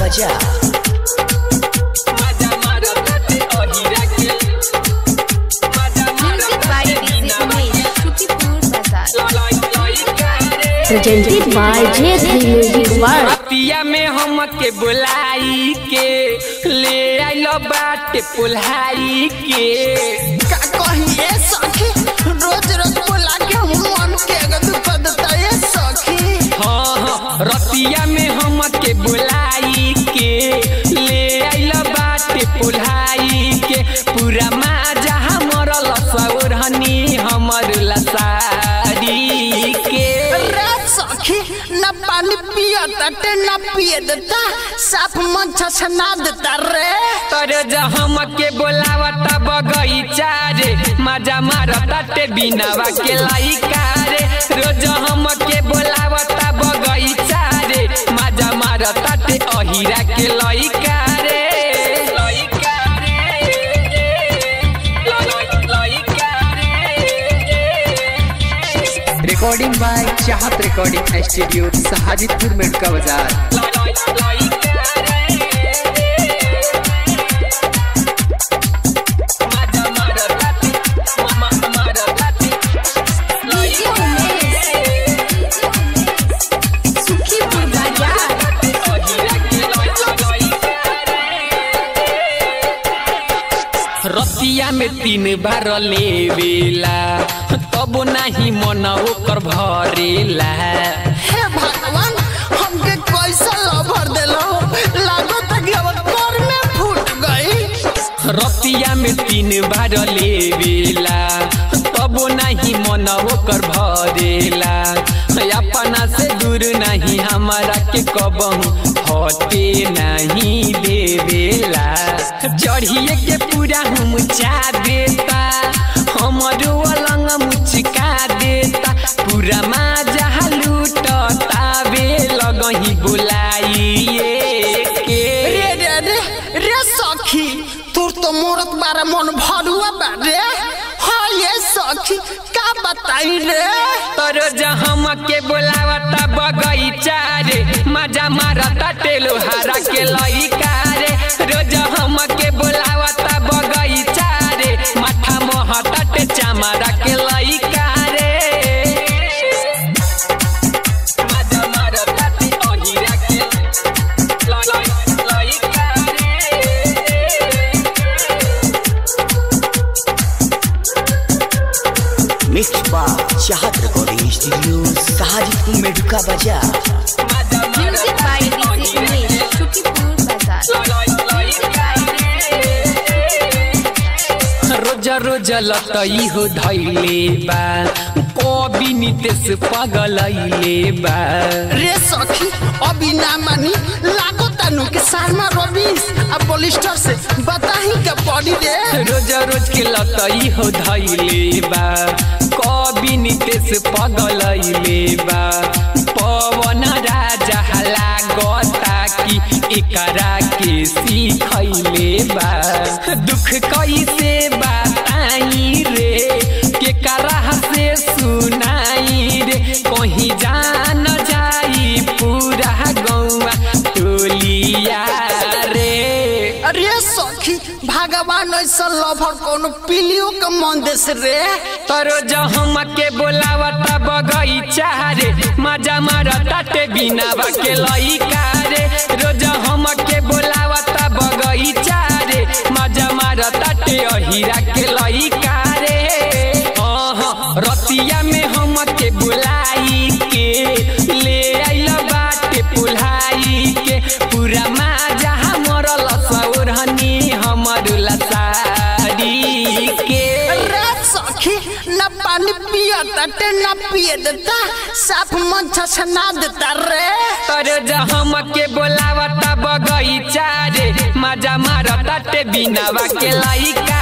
बजा। Presented by J3 Music World। रतिया में हम के बुलाई के ले आइलो बाटे पुल्हाई के का कहिए सखी रोज रोज बुला के हम मन के दुपद तय सखी। हाँ रतिया में हम के बुलाई के ले आइलो बाटे पुल्हाई के पूरा माजा हमर लसौरहनी हमर लसारी के सखी न पानी पियता ते न पिए देता साफ मन छछना देता रे। तोरे हम के बोलावता बगीचा रे मजा मारता ते बिनावा के लाइका रे रोज हम के बोलावता बगीचा रे मजा मारता ते अहिरा के लाइका रे। रिकॉर्डिंग बाय चाहत रिकॉर्डिंग स्टूडियो साजिदपुर मेडका बाजार। रतिया में 3 बार लेवेला तब नहीं मन ओकर भरेला। हे भगवान हमके कैसा लभर देलो लागो तक घर में फूट गई। रतिया में 3 बार लेवेला तब नहीं मन ओकर भरेला अपना से दूर नहीं हमारा के कबहू हटे नहीं देवेला चढ़िए के पूरा हम चा देता हमरो अलंग मुचका देता पूरा माजा लूटता बे लगही बुलाइए के रे रे रे रे सखी तोर तो मोरत बारा मन भरुआ बारे। हाँ ये सखी का बताई रे तोर हम के बोलावता बगीचा रे मजा मारता टेलोहारा के लइका रे रोज हम के बोलावता बगीचा रे माथा महता टे चामारा के लइका रे मजा मारता टे अहिरा के लइका रे। मिक्स बाय चाहत रिकॉर्डिंग स्टूडियो साजिदपुर मेडका बजा। Music by DJ Umesh, Shukipur Bazaar। रोज रोज लतई हो धैले बा कवि नितेश पगलैले बा। रे सखी अभी ना मानी लागो तनु के शर्मा रवीश अब बॉलिस्टर से बताही के पड़ी रे। रोज रोज के लतई हो धैले बा कवि नितेश पगलैले बा पवन राजा लागता कि एकरा के सीखैले बा दुख कैसे बताई रे केकरा से सुनाई रे कहीं जान जाई पूरा गौवा टोलिया रे। अरे सखी भगवान ऐसा लभर कोनो पिलियो के मन देश रे। तोरो हम के बोलावता बगीचा रे मजा मारता ते बिनावा के लइका रे रोज हम के बोलावता बगीचा रे मजा मारता ते अहिरा के लइका रे। रतिया में हम के बुलाई के ले आइल बाटे पुल्हाई के पूरा माजा हमर लसौरहनी हमर लसारी के सखी न पानी पियता ते न पिए देता साफ मन छछना देता रे। तोरे हम के बोलावता बगीचा रे मजा मारता ते बिनावा के लइका